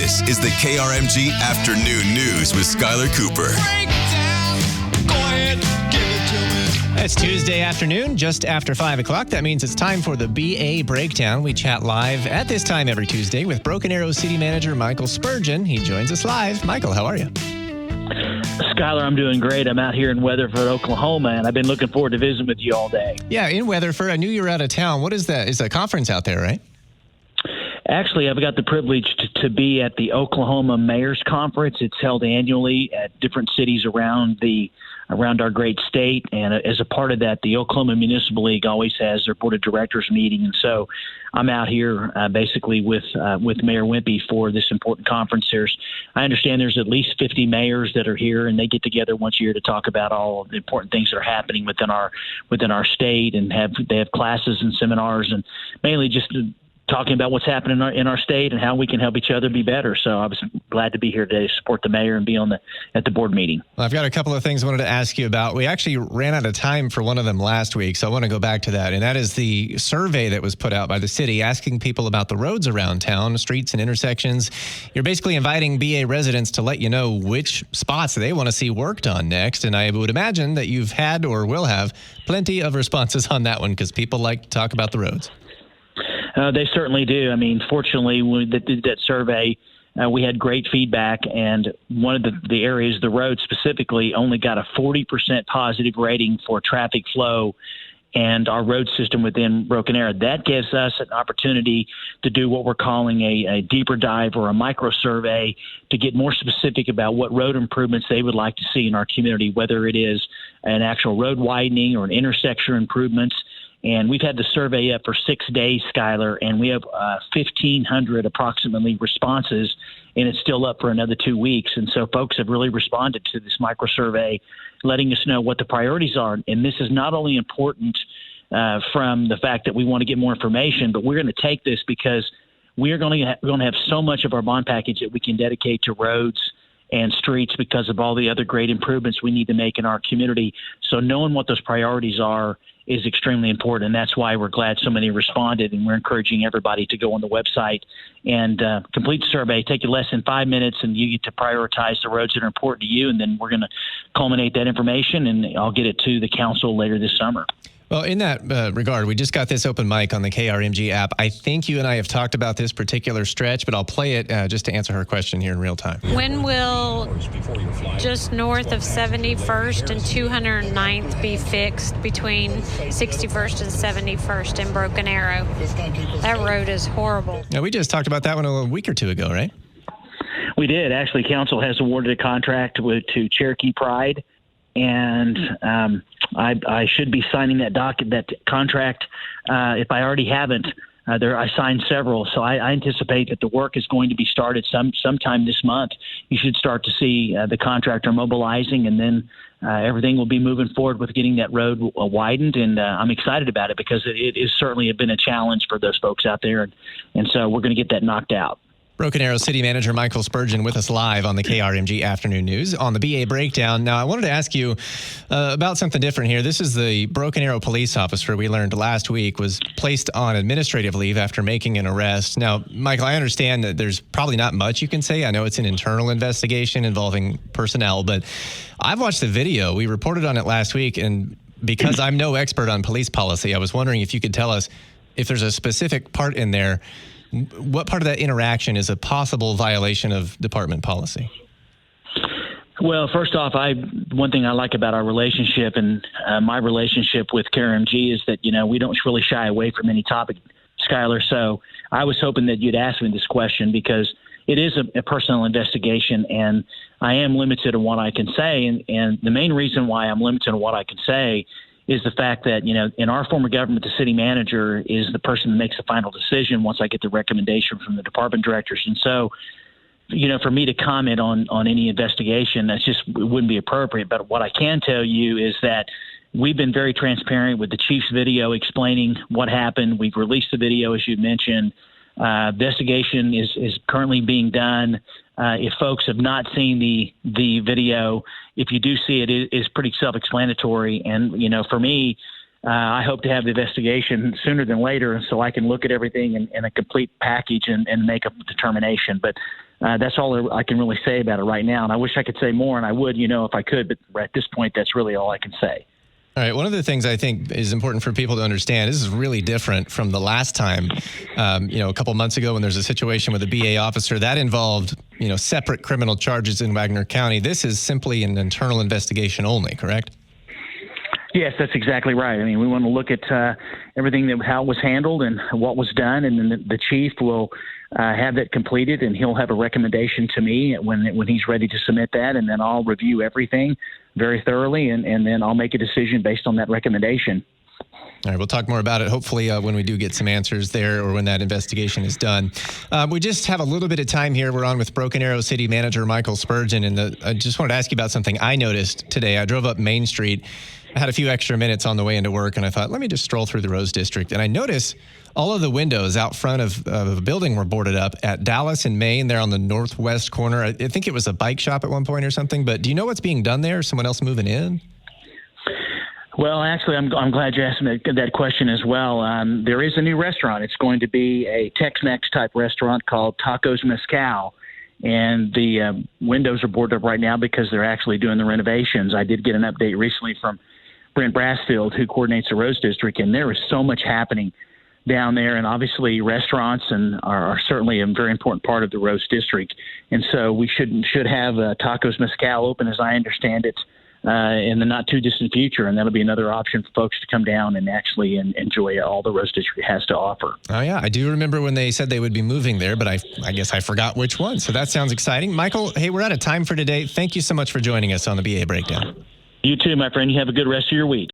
This is the KRMG Afternoon News with Skylar Cooper. Go ahead, give it to me. It's Tuesday afternoon, just after 5 o'clock. That means it's time for the BA Breakdown. We chat live at this time every Tuesday with Broken Arrow City Manager Michael Spurgeon. He joins us live. Michael, how are you? Skylar, I'm doing great. I'm out here in Weatherford, Oklahoma, and I've been looking forward to visiting with you all day. Yeah, in Weatherford. I knew you were out of town. What is that? Is a conference out there, right? Actually, I've got the privilege to be at the Oklahoma Mayor's Conference. It's held annually at different cities around our great state. And as a part of that, the Oklahoma Municipal League always has their board of directors meeting. And so I'm out here basically with Mayor Wimpy for this important conference. I understand there's at least 50 mayors that are here, and they get together once a year to talk about all the important things that are happening within our state, and they have classes and seminars, and mainly just talking about what's happening in our state and how we can help each other be better. So I was glad to be here today to support the mayor and be at the board meeting. Well, I've got a couple of things I wanted to ask you about. We actually ran out of time for one of them last week, so I want to go back to that. And that is the survey that was put out by the city asking people about the roads around town, streets and intersections. You're basically inviting BA residents to let you know which spots they want to see worked on next. And I would imagine that you've had or will have plenty of responses on that one because people like to talk about the roads. They certainly do. I mean, fortunately, when we did that survey, we had great feedback, and one of the areas, the road specifically, only got a 40% positive rating for traffic flow and our road system within Broken Arrow. That gives us an opportunity to do what we're calling a deeper dive or a micro survey to get more specific about what road improvements they would like to see in our community, whether it is an actual road widening or an intersection improvements. And we've had the survey up for 6 days, Skylar, and we have 1,500 approximately responses, and it's still up for another 2 weeks. And so folks have really responded to this micro survey, letting us know what the priorities are. And this is not only important from the fact that we want to get more information, but we're going to take this because we are going to have so much of our bond package that we can dedicate to roads and streets because of all the other great improvements we need to make in our community. So knowing what those priorities are is extremely important, and that's why we're glad so many responded, and we're encouraging everybody to go on the website and complete the survey. Take you less than 5 minutes, and you get to prioritize the roads that are important to you, and then we're going to culminate that information, and I'll get it to the council later this summer. Well, in that regard, we just got this open mic on the KRMG app. I think you and I have talked about this particular stretch, but I'll play it just to answer her question here in real time. When will just north of 71st and 209th be fixed between 61st and 71st in Broken Arrow? That road is horrible. Now, we just talked about that one a week or two ago, right? We did. Actually, council has awarded a contract to Cherokee Pride, and I should be signing that contract if I already haven't. I signed several, so I anticipate that the work is going to be started sometime this month. You should start to see the contractor mobilizing, and then everything will be moving forward with getting that road widened. And I'm excited about it because it is certainly been a challenge for those folks out there, and so we're going to get that knocked out. Broken Arrow City Manager Michael Spurgeon with us live on the KRMG Afternoon News on the BA Breakdown. Now, I wanted to ask you about something different here. This is the Broken Arrow police officer we learned last week was placed on administrative leave after making an arrest. Now, Michael, I understand that there's probably not much you can say. I know it's an internal investigation involving personnel, but I've watched the video. We reported on it last week, and because I'm no expert on police policy, I was wondering if you could tell us if there's a specific part in there. What part of that interaction is a possible violation of department policy? Well, first off, one thing I like about our relationship and my relationship with KRMG is that, we don't really shy away from any topic, Skylar. So I was hoping that you'd ask me this question because it is a personal investigation, and I am limited on what I can say. And the main reason why I'm limited on what I can say is the fact that, in our form of government, the city manager is the person that makes the final decision once I get the recommendation from the department directors. And so, for me to comment on any investigation, it wouldn't be appropriate. But what I can tell you is that we've been very transparent with the chief's video explaining what happened. We've released the video, as you mentioned. Investigation is currently being done. If folks have not seen the video, if you do see it, it is pretty self-explanatory. And, for me, I hope to have the investigation sooner than later so I can look at everything in a complete package and make a determination. But that's all I can really say about it right now. And I wish I could say more, and I would, if I could. But at this point, that's really all I can say. All right. One of the things I think is important for people to understand, this is really different from the last time, a couple months ago when there's a situation with a BA officer that involved, separate criminal charges in Wagner County. This is simply an internal investigation only, correct? Yes, that's exactly right. I mean, we want to look at everything how it was handled and what was done, and then the chief will have that completed, and he'll have a recommendation to me when he's ready to submit that, and then I'll review everything very thoroughly, and then I'll make a decision based on that recommendation. All right, we'll talk more about it, hopefully, when we do get some answers there or when that investigation is done. We just have a little bit of time here. We're on with Broken Arrow City Manager Michael Spurgeon, and I just wanted to ask you about something I noticed today. I drove up Main Street. I had a few extra minutes on the way into work, and I thought, let me just stroll through the Rose District. And I noticed all of the windows out front of a building were boarded up at Dallas and Main. They're on the northwest corner. I think it was a bike shop at one point or something. But do you know what's being done there? Is someone else moving in? Well, actually, I'm glad you asked me that question as well. There is a new restaurant. It's going to be a Tex-Mex type restaurant called Tacos Mezcal. And the windows are boarded up right now because they're actually doing the renovations. I did get an update recently from Brent Brassfield, who coordinates the Rose District, and there is so much happening down there. And obviously restaurants are certainly a very important part of the Rose District. And so we should have Tacos Mezcal open, as I understand it, in the not too distant future. And that'll be another option for folks to come down and actually enjoy all the Rose District has to offer. Oh, yeah. I do remember when they said they would be moving there, but I guess I forgot which one. So that sounds exciting. Michael, hey, we're out of time for today. Thank you so much for joining us on the BA Breakdown. You too, my friend. You have a good rest of your week.